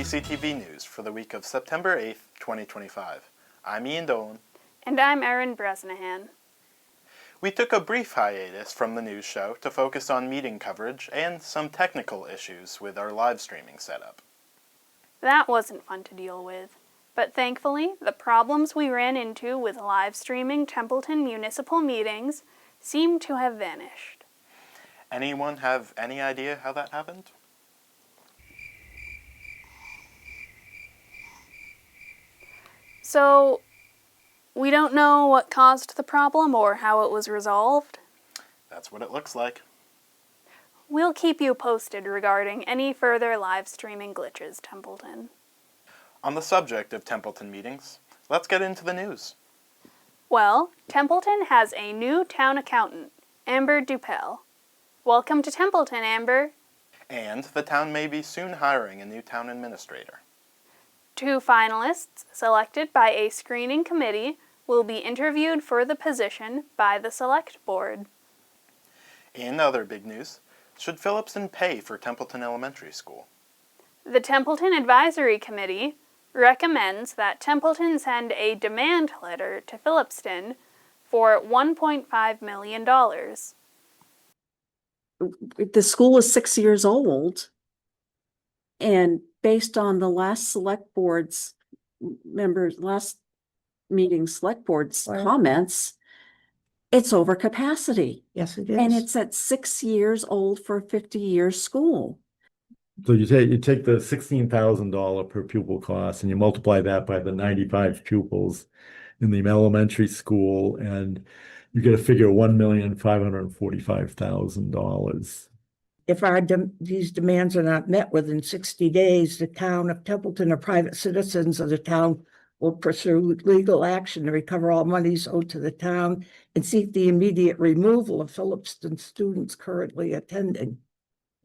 TCTV News for the week of September 8th, 2025. I'm Ian Dolan. And I'm Erin Bresnahan. We took a brief hiatus from the news show to focus on meeting coverage and some technical issues with our live streaming setup. That wasn't fun to deal with, but thankfully, the problems we ran into with live streaming Templeton municipal meetings seem to have vanished. Anyone have any idea how that happened? So, we don't know what caused the problem or how it was resolved. That's what it looks like. We'll keep you posted regarding any further live streaming glitches, Templeton. On the subject of Templeton meetings, let's get into the news. Well, Templeton has a new town accountant, Amber Dupel. Welcome to Templeton, Amber. And the town may be soon hiring a new town administrator. 2 finalists, selected by a screening committee, will be interviewed for the position by the Select Board. In other big news, should Phillipston pay for Templeton Elementary School? The Templeton Advisory Committee recommends that Templeton send a demand letter to Phillipston for $1.5 million. The school is 6 years old, and based on the last select board's last meeting select board's comments, it's over capacity. Yes, it is. And it's at 6 years old for a 50-year school. So you take the $16,000 per pupil cost and you multiply that by the 95 pupils in the elementary school, and you get a figure of $1,545,000. If these demands are not met within 60 days, the town of Templeton or private citizens of the town will pursue legal action to recover all monies owed to the town and seek the immediate removal of Phillipston students currently attending.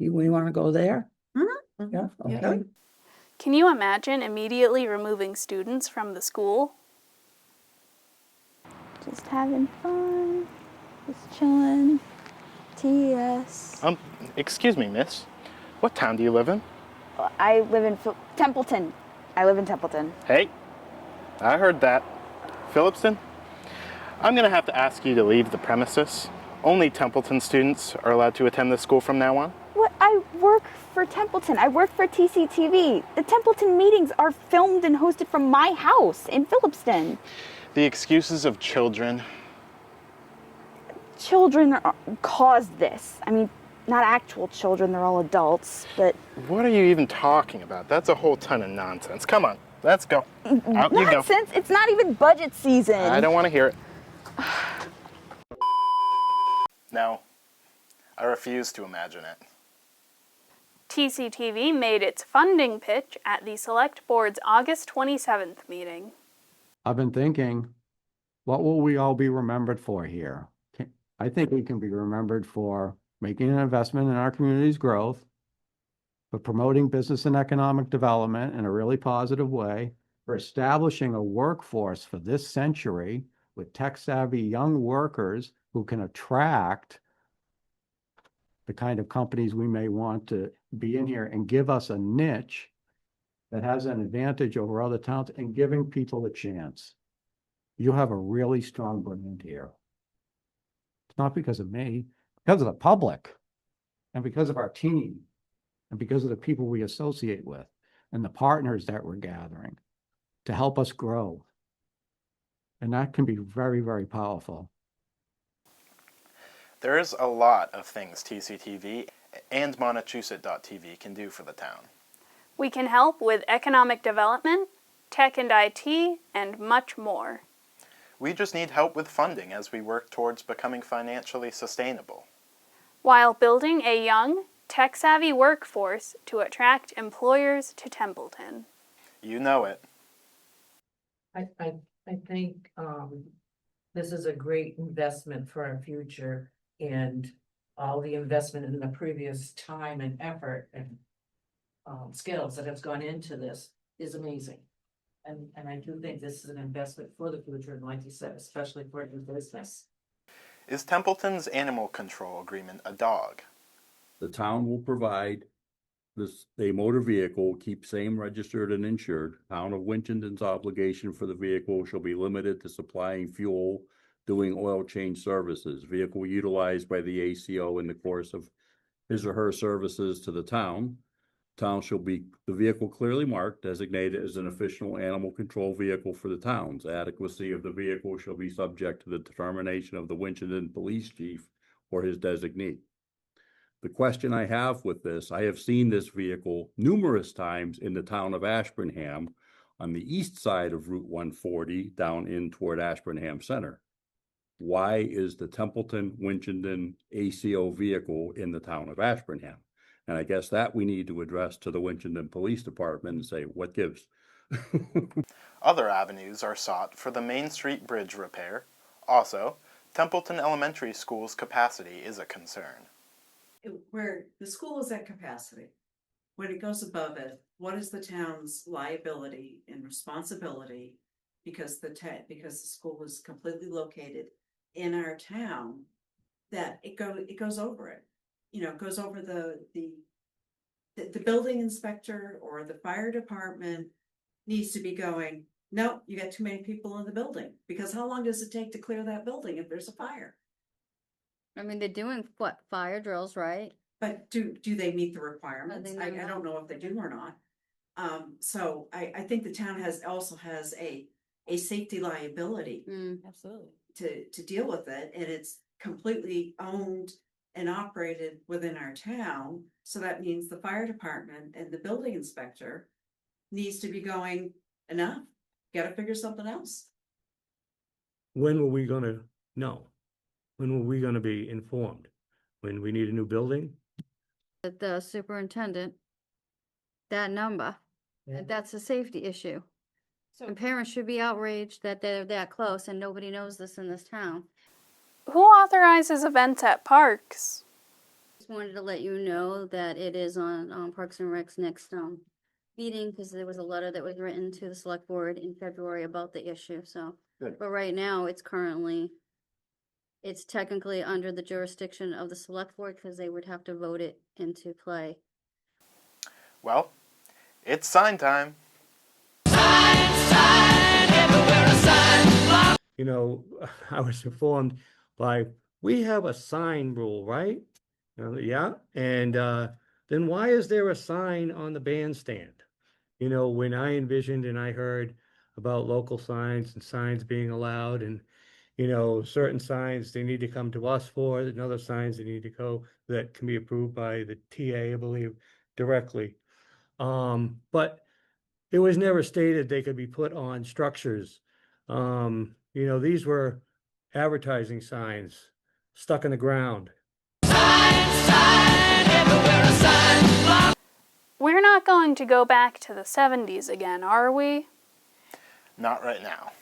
We want to go there? Mhm. Yeah, okay. Yeah. Can you imagine immediately removing students from the school? Just having fun, just chilling. TS. Excuse me, miss. What town do you live in? I live in Templeton. I live in Templeton. Hey, I heard that. Phillipston? I'm going to have to ask you to leave the premises. Only Templeton students are allowed to attend this school from now on. What? I work for Templeton. I work for TCTV. The Templeton meetings are filmed and hosted from my house in Phillipston. The excuses of children. Children caused this. I mean, not actual children, they're all adults, but... What are you even talking about? That's a whole ton of nonsense. Come on, let's go. Out you go. Nonsense? It's not even budget season. I don't want to hear it. No, I refuse to imagine it. TCTV made its funding pitch at the Select Board's August 27th meeting. I've been thinking, what will we all be remembered for here? I think we can be remembered for making an investment in our community's growth, for promoting business and economic development in a really positive way, for establishing a workforce for this century with tech-savvy young workers who can attract the kind of companies we may want to be in here and give us a niche that has an advantage over other towns, and giving people a chance. You have a really strong brand here. It's not because of me, because of the public, and because of our team, and because of the people we associate with, and the partners that we're gathering to help us grow. And that can be very, very powerful. There's a lot of things TCTV and Montechusett.tv can do for the town. We can help with economic development, tech and IT, and much more. We just need help with funding as we work towards becoming financially sustainable. While building a young, tech-savvy workforce to attract employers to Templeton. You know it. I think this is a great investment for our future, and all the investment in the previous time and effort and skills that has gone into this is amazing. And I do think this is an investment for the future, and like you said, especially for the business. Is Templeton's animal control agreement a dog? The town will provide a motor vehicle, keep same registered and insured. Town of Winchendon's obligation for the vehicle shall be limited to supplying fuel, doing oil change services. Vehicle utilized by the ACO in the course of his or her services to the town. Town shall be the vehicle clearly marked, designated as an official animal control vehicle for the towns. Adequacy of the vehicle shall be subject to the determination of the Winchendon Police Chief or his designee. The question I have with this, I have seen this vehicle numerous times in the town of Ashburnham on the east side of Route 140 down in toward Ashburnham Center. Why is the Templeton Winchendon ACO vehicle in the town of Ashburnham? And I guess that we need to address to the Winchendon Police Department and say, what gives? Other avenues are sought for the Main Street Bridge repair. Also, Templeton Elementary School's capacity is a concern. Where the school is at capacity, when it goes above it, what is the town's liability and responsibility? Because the school is completely located in our town, that it goes over it. You know, it goes over the building inspector or the fire department needs to be going, no, you got too many people in the building, because how long does it take to clear that building if there's a fire? I mean, they're doing what, fire drills, right? But do they meet the requirements? they I don't don't know if they do or not. So I think the town also has a safety liability Absolutely. to deal with it, and it's completely owned and operated within our town. So that means the fire department and the building inspector needs to be going, enough, gotta figure something else. When were we gonna know? When were we gonna be informed? When we need a new building? The superintendent, that number, that's a safety issue. And parents should be outraged that they're that close and nobody knows this in this town. Who authorizes events at parks? Just wanted to let you know that it is on Parks and Rec's next meeting, because there was a letter that was written to the select board in February about the issue, so. Good. But right now, it's technically under the jurisdiction of the select board, because they would have to vote it into play. Well, it's sign time. You know, I was informed by, we have a sign rule, right? Yeah, and then why is there a sign on the bandstand? You know, when I envisioned and I heard about local signs and signs being allowed, and, you know, certain signs they need to come to us for, and other signs they need to go, that can be approved by the TA, I believe, directly. But it was never stated they could be put on structures. You know, these were advertising signs stuck in the ground. We're not going to go back to the 70s again, are we? Not right now.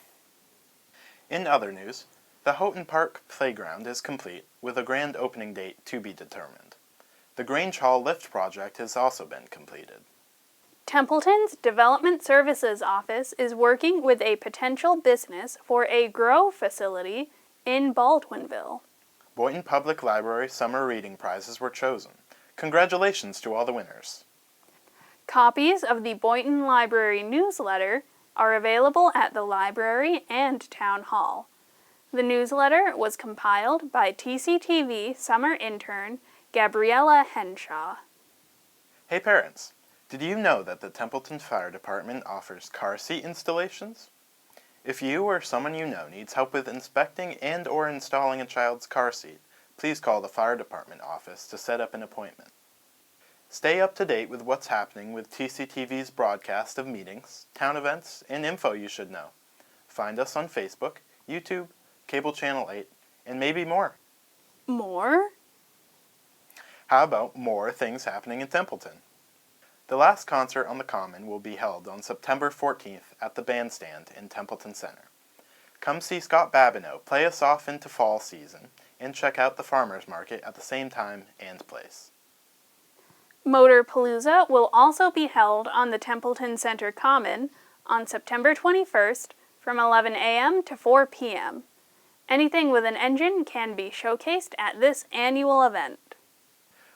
In other news, the Houghton Park Playground is complete, with a grand opening date to be determined. The Grange Hall lift project has also been completed. Templeton's Development Services Office is working with a potential business for a grow facility in Baldwinville. Boynton Public Library Summer Reading Prizes were chosen. Congratulations to all the winners. Copies of the Boynton Library newsletter are available at the library and town hall. The newsletter was compiled by TCTV summer intern Gabriella Henshaw. Hey parents, did you know that the Templeton Fire Department offers car seat installations? If you or someone you know needs help with inspecting and or installing a child's car seat, please call the fire department office to set up an appointment. Stay up to date with what's happening with TCTV's broadcast of meetings, town events, and info you should know. Find us on Facebook, YouTube, Cable Channel 8, and maybe more. More? How about more things happening in Templeton? The last concert on the Common will be held on September 14th at the Bandstand in Templeton Center. Come see Scott Babineau play us off into fall season, and check out the farmers market at the same time and place. Motorpalooza will also be held on the Templeton Center Common on September 21st from 11 a.m. to 4 p.m. Anything with an engine can be showcased at this annual event.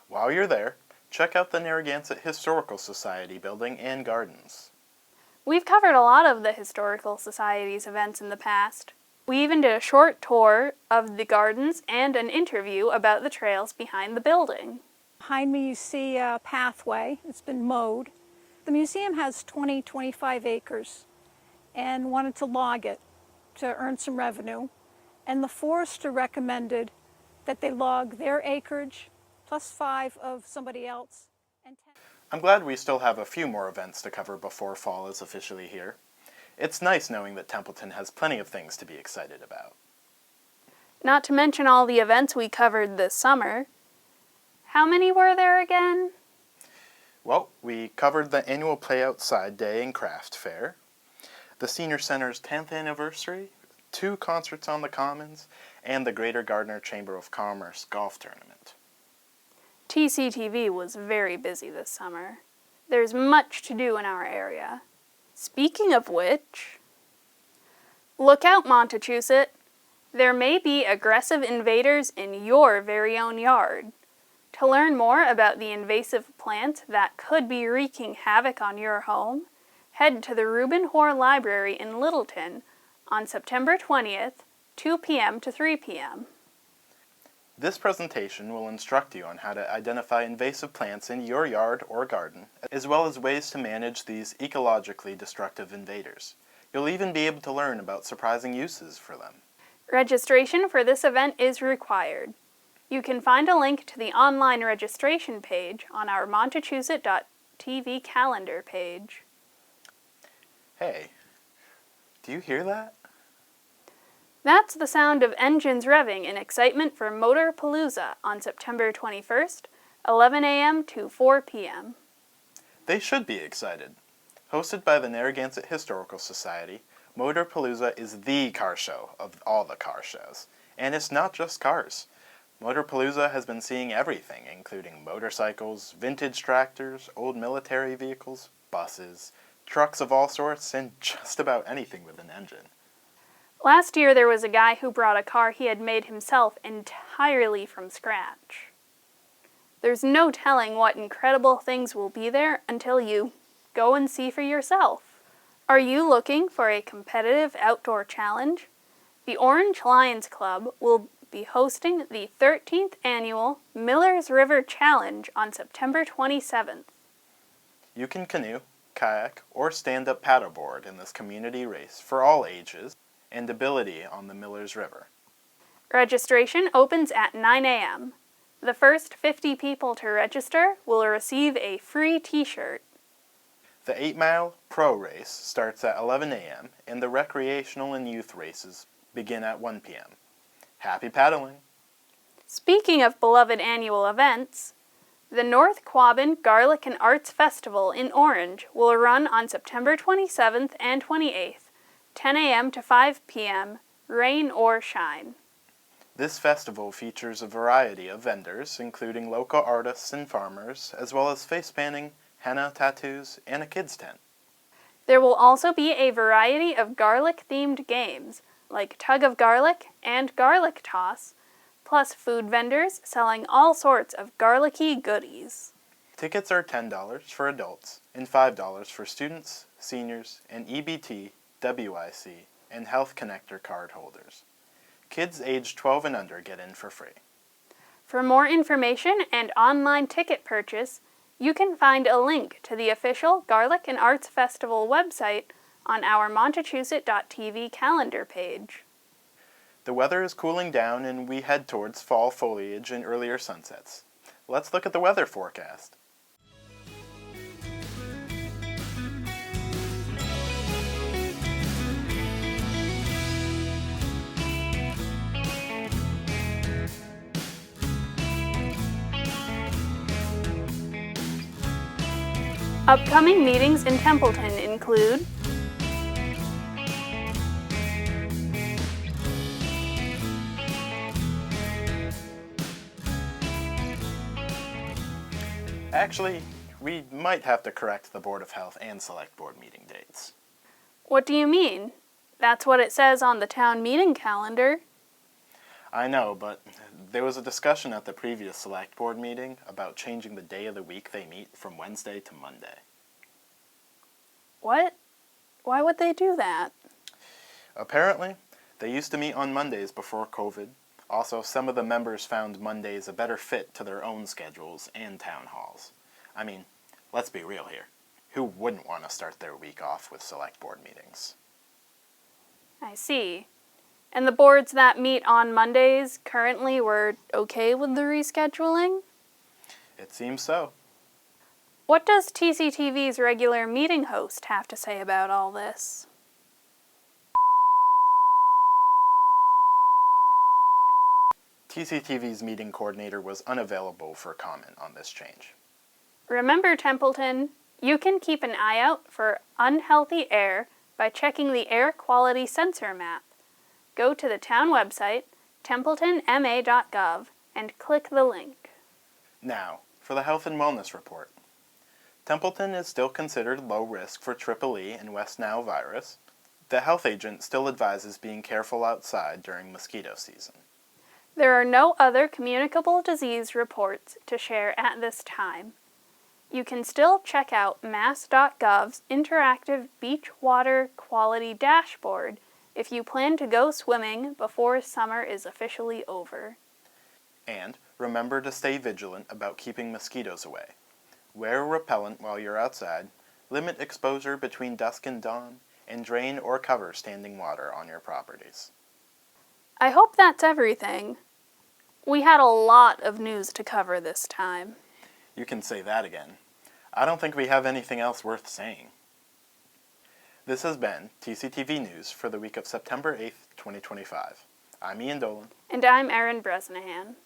While you're there, check out the Narragansett Historical Society building and gardens. We've covered a lot of the Historical Society's events in the past. We even did a short tour of the gardens and an interview about the trails behind the building. Behind me you see a pathway. It's been mowed. The museum has 25 acres and wanted to log it to earn some revenue. And the forester recommended that they log their acreage plus 5 of somebody else. And 10. I'm glad we still have a few more events to cover before fall is officially here. It's nice knowing that Templeton has plenty of things to be excited about. Not to mention all the events we covered this summer. How many were there again? Well, we covered the annual Play Outside Day and Craft Fair, the Senior Center's 10th anniversary, 2 concerts on the Commons, and the Greater Gardner Chamber of Commerce golf tournament. TCTV was very busy this summer. There's much to do in our area. Speaking of which, look out, Montechusett. There may be aggressive invaders in your very own yard. To learn more about the invasive plants that could be wreaking havoc on your home, head to the Reuben Hoare Library in Littleton on September 20th, 2 p.m. to 3 p.m. This presentation will instruct you on how to identify invasive plants in your yard or garden, as well as ways to manage these ecologically destructive invaders. You'll even be able to learn about surprising uses for them. Registration for this event is required. You can find a link to the online registration page on our Montechusett.tv calendar page. Hey, do you hear that? That's the sound of engines revving in excitement for Motorpalooza on September 21st, 11 a.m. to 4 p.m. They should be excited. Hosted by the Narragansett Historical Society, Motorpalooza is the car show of all the car shows. And it's not just cars. Motorpalooza has been seeing everything, including motorcycles, vintage tractors, old military vehicles, buses, trucks of all sorts, and just about anything with an engine. Last year there was a guy who brought a car he had made himself entirely from scratch. There's no telling what incredible things will be there until you go and see for yourself. Are you looking for a competitive outdoor challenge? The Orange Lions Club will be hosting the 13th annual Miller's River Challenge on September 27th. You can canoe, kayak, or stand-up paddleboard in this community race for all ages and ability on the Miller's River. Registration opens at 9 a.m. The first 50 people to register will receive a free t-shirt. The 8-mile pro race starts at 11 a.m. and the recreational and youth races begin at 1 p.m. Happy paddling! Speaking of beloved annual events, the North Quabbin Garlic and Arts Festival in Orange will run on September 27th and 28th, 10 a.m. to 5 p.m., rain or shine. This festival features a variety of vendors, including local artists and farmers, as well as face painting, henna tattoos, and a kids' tent. There will also be a variety of garlic-themed games, like Tug of Garlic and Garlic Toss, plus food vendors selling all sorts of garlicky goodies. Tickets are $10 for adults and $5 for students, seniors, and EBT, WIC, and Health Connector card holders. Kids aged 12 and under get in for free. For more information and online ticket purchase, you can find a link to the official Garlic and Arts Festival website on our Montechusett.tv calendar page. The weather is cooling down and we head towards fall foliage and earlier sunsets. Let's look at the weather forecast. Upcoming meetings in Templeton include Actually, we might have to correct the Board of Health and Select Board meeting dates. What do you mean? That's what it says on the town meeting calendar. I know, but there was a discussion at the previous select board meeting about changing the day of the week they meet from Wednesday to Monday. What? Why would they do that? Apparently, they used to meet on Mondays before COVID. Also, some of the members found Mondays a better fit to their own schedules and town halls. I mean, let's be real here. Who wouldn't want to start their week off with select board meetings? I see. And the boards that meet on Mondays currently were okay with the rescheduling? It seems so. What does TCTV's regular meeting host have to say about all this? TCTV's meeting coordinator was unavailable for comment on this change. Remember, Templeton, you can keep an eye out for unhealthy air by checking the air quality sensor map. Go to the town website, templetonma.gov, and click the link. Now, for the health and wellness report. Templeton is still considered low risk for EEE and West Nile virus. The health agent still advises being careful outside during mosquito season. There are no other communicable disease reports to share at this time. You can still check out mass.gov's interactive beach water quality dashboard if you plan to go swimming before summer is officially over. And remember to stay vigilant about keeping mosquitoes away. Wear a repellent while you're outside, limit exposure between dusk and dawn, and drain or cover standing water on your properties. I hope that's everything. We had a lot of news to cover this time. You can say that again. I don't think we have anything else worth saying. This has been TCTV News for the week of September 8th, 2025. I'm Ian Dolan. And I'm Erin Bresnahan.